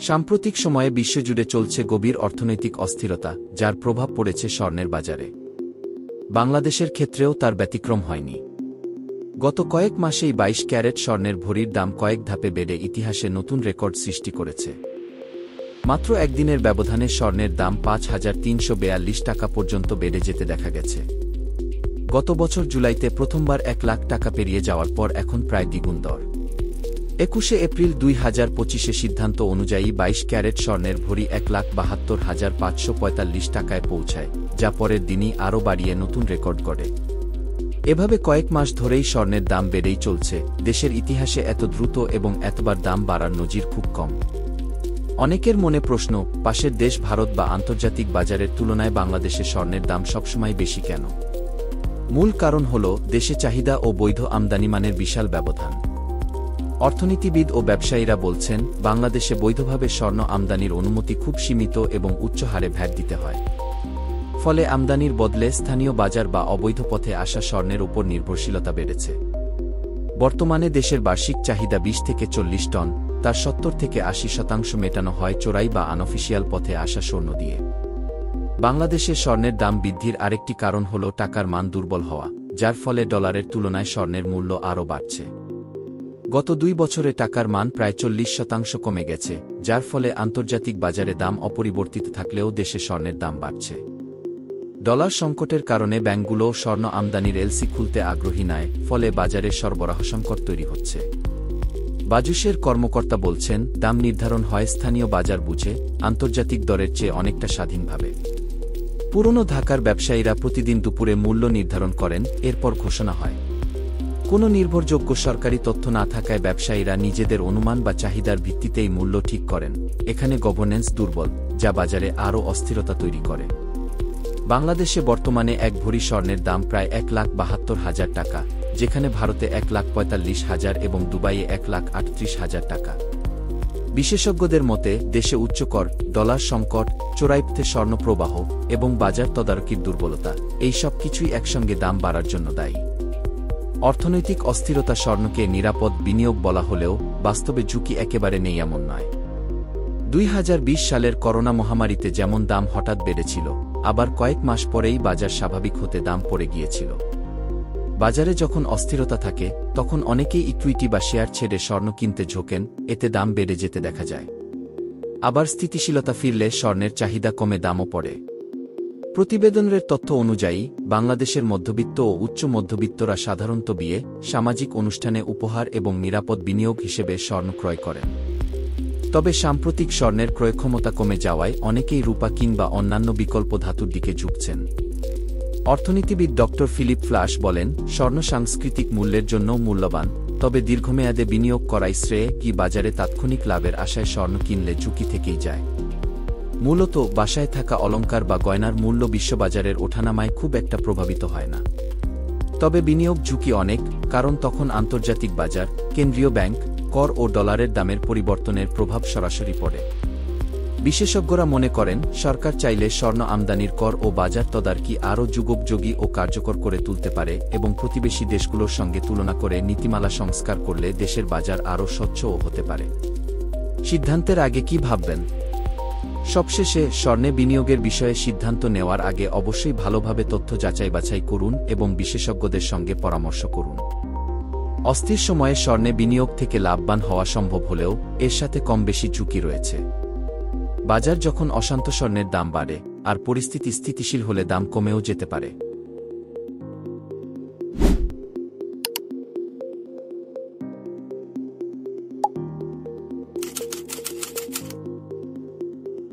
সাম্প্রতিক সময়ে বিশ্বজুড়ে চলছে গভীর অর্থনৈতিক অস্থিরতা, যার প্রভাব পড়েছে স্বর্ণের বাজারে। বাংলাদেশের ক্ষেত্রেও তার ব্যতিক্রম হয়নি। গত কয়েক মাসেই ২২ ক্যারেট স্বর্ণের ভরির দাম কয়েক ধাপে বেড়ে ইতিহাসে নতুন রেকর্ড সৃষ্টি করেছে। মাত্র একদিনের ব্যবধানে স্বর্ণের দাম ৫,৩৪২ টাকা পর্যন্ত বেড়ে যেতে দেখা গেছে। গত বছর জুলাইতে প্রথমবার ১ লাখ টাকা পেরিয়ে যাওয়ার পর এখন প্রায় দ্বিগুণ দর। ২১শে এপ্রিল ২০২৫ সিদ্ধান্ত অনুযায়ী ২২ ক্যারেট স্বর্ণের ভরি ১,৭২,৫৪৫ টাকায় পৌঁছায়, যা পরের দিনই আরও বাড়িয়ে নতুন রেকর্ড গড়ে। এভাবে কয়েক মাস ধরেই স্বর্ণের দাম বেড়েই চলছে। দেশের ইতিহাসে এত দ্রুত এবং এতবার দাম বাড়ার নজির খুব কম। অনেকের মনে প্রশ্ন, পাশের দেশ ভারত বা আন্তর্জাতিক বাজারের তুলনায় বাংলাদেশে স্বর্ণের দাম সবসময় বেশি কেন? মূল কারণ হল দেশে চাহিদা ও বৈধ আমদানিমানের বিশাল ব্যবধান। অর্থনীতিবিদ ও ব্যবসায়ীরা বলছেন, বাংলাদেশে বৈধভাবে স্বর্ণ আমদানির অনুমতি খুব সীমিত এবং উচ্চ হারে ভ্যাট দিতে হয়। ফলে আমদানির বদলে স্থানীয় বাজার বা অবৈধ পথে আসা স্বর্ণের উপর নির্ভরশীলতা বেড়েছে। বর্তমানে দেশের বার্ষিক চাহিদা ২০ থেকে ৪০ টন, তার ৭০ থেকে ৮০% মেটানো হয় চোরাই বা আনঅফিসিয়াল পথে আসা স্বর্ণ দিয়ে। বাংলাদেশে স্বর্ণের দাম বৃদ্ধির আরেকটি কারণ হল টাকার মান দুর্বল হওয়া, যার ফলে ডলারের তুলনায় স্বর্ণের মূল্য আরও বাড়ছে। গত ২ বছরে টাকার মান প্রায় ৪০% কমে গেছে, যার ফলে আন্তর্জাতিক বাজারে দাম অপরিবর্তিত থাকলেও দেশে স্বর্ণের দাম বাড়ছে। ডলার সংকটের কারণে ব্যাংকগুলোও স্বর্ণ আমদানির এলসি খুলতে আগ্রহী নয়, ফলে বাজারে সরবরাহ সংকট তৈরি হচ্ছে। বাজুসের কর্মকর্তা বলছেন, দাম নির্ধারণ হয় স্থানীয় বাজার বুঝে, আন্তর্জাতিক দরের চেয়ে অনেকটা স্বাধীনভাবে। পুরনো ঢাকার ব্যবসায়ীরা প্রতিদিন দুপুরে মূল্য নির্ধারণ করেন, এরপর ঘোষণা হয়। কোনো নির্ভরযোগ্য সরকারি তথ্য না থাকায় ব্যবসায়ীরা নিজেদের অনুমান বা চাহিদার ভিত্তিতেই মূল্য ঠিক করেন। এখানে গভর্নেন্স দুর্বল, যা বাজারে আরও অস্থিরতা তৈরি করে। বাংলাদেশে বর্তমানে এক ভরি স্বর্ণের দাম প্রায় ১,৭২,০০০ টাকা, যেখানে ভারতে ১,৪৫,০০০ এবং দুবাইয়ে ১,৩৮,০০০ টাকা। বিশেষজ্ঞদের মতে, দেশে উচ্চ কর, ডলার সংকট, চোরাইপথে স্বর্ণ প্রবাহ এবং বাজার তদারকির দুর্বলতা, এই সব কিছুই একসঙ্গে দাম বাড়ার জন্য দায়ী। অর্থনৈতিক অস্থিরতা স্বর্ণকে নিরাপদ বিনিয়োগ বলা হলেও বাস্তবে ঝুঁকি একেবারে নেই এমন নয়। ২০২০ সালের করোনা মহামারীতে যেমন দাম হঠাৎ বেড়েছিল, আবার কয়েক মাস পরেই বাজার স্বাভাবিক হতে দাম পড়ে গিয়েছিল। বাজারে যখন অস্থিরতা থাকে, তখন অনেকেই ইকুইটি বা শেয়ার ছেড়ে স্বর্ণ কিনতে ঝোঁকেন, এতে দাম বেড়ে যেতে দেখা যায়। আবার স্থিতিশীলতা ফিরলে স্বর্ণের চাহিদা কমে দামও পড়ে। প্রতিবেদনের তথ্য অনুযায়ী, বাংলাদেশের মধ্যবিত্ত ও উচ্চ মধ্যবিত্তরা সাধারণত বিয়ে, সামাজিক অনুষ্ঠানে উপহার এবং নিরাপদ বিনিয়োগ হিসেবে স্বর্ণ ক্রয় করেন। তবে সাম্প্রতিক স্বর্ণের ক্রয়ক্ষমতা কমে যাওয়ায় অনেকেই রূপা কিংবা অন্যান্য বিকল্প ধাতুর দিকে ঝুঁকছেন। অর্থনীতিবিদ ড. ফিলিপ ফ্লাশ বলেন, স্বর্ণ সাংস্কৃতিক মূল্যের জন্যও মূল্যবান, তবে দীর্ঘমেয়াদে বিনিয়োগ করাই শ্রেয়। কি বাজারে তাৎক্ষণিক লাভের আশায় স্বর্ণ কিনলে ঝুঁকি থেকেই যায়। মূলত বাসায় থাকা অলংকার বা গয়নার মূল্য বিশ্ববাজারের ওঠানামায় খুব একটা প্রভাবিত হয় না। তবে বিনিয়োগ ঝুঁকি অনেক, কারণ তখন আন্তর্জাতিক বাজার, কেন্দ্রীয় ব্যাংক, কর ও ডলারের দামের পরিবর্তনের প্রভাব সরাসরি পড়ে। বিশেষজ্ঞরা মনে করেন, সরকার চাইলে স্বর্ণ আমদানির কর ও বাজার তদারকি আরও যুগোপযোগী ও কার্যকর করে তুলতে পারে এবং প্রতিবেশী দেশগুলোর সঙ্গে তুলনা করে নীতিমালা সংস্কার করলে দেশের বাজার আরও স্বচ্ছও হতে পারে। সিদ্ধান্তের আগে কি ভাববেন? সবশেষে, স্বর্ণে বিনিয়োগের বিষয়ে সিদ্ধান্ত নেওয়ার আগে অবশ্যই ভালোভাবে তথ্য যাচাই বাছাই করুন এবং বিশেষজ্ঞদের সঙ্গে পরামর্শ করুন। অস্থির সময়ে স্বর্ণে বিনিয়োগ থেকে লাভবান হওয়া সম্ভব হলেও এর সাথে কম বেশি ঝুঁকি রয়েছে। বাজার যখন অশান্ত স্বর্ণের দাম বাড়ে আর পরিস্থিতি স্থিতিশীল হলে দাম কমেও যেতে পারে।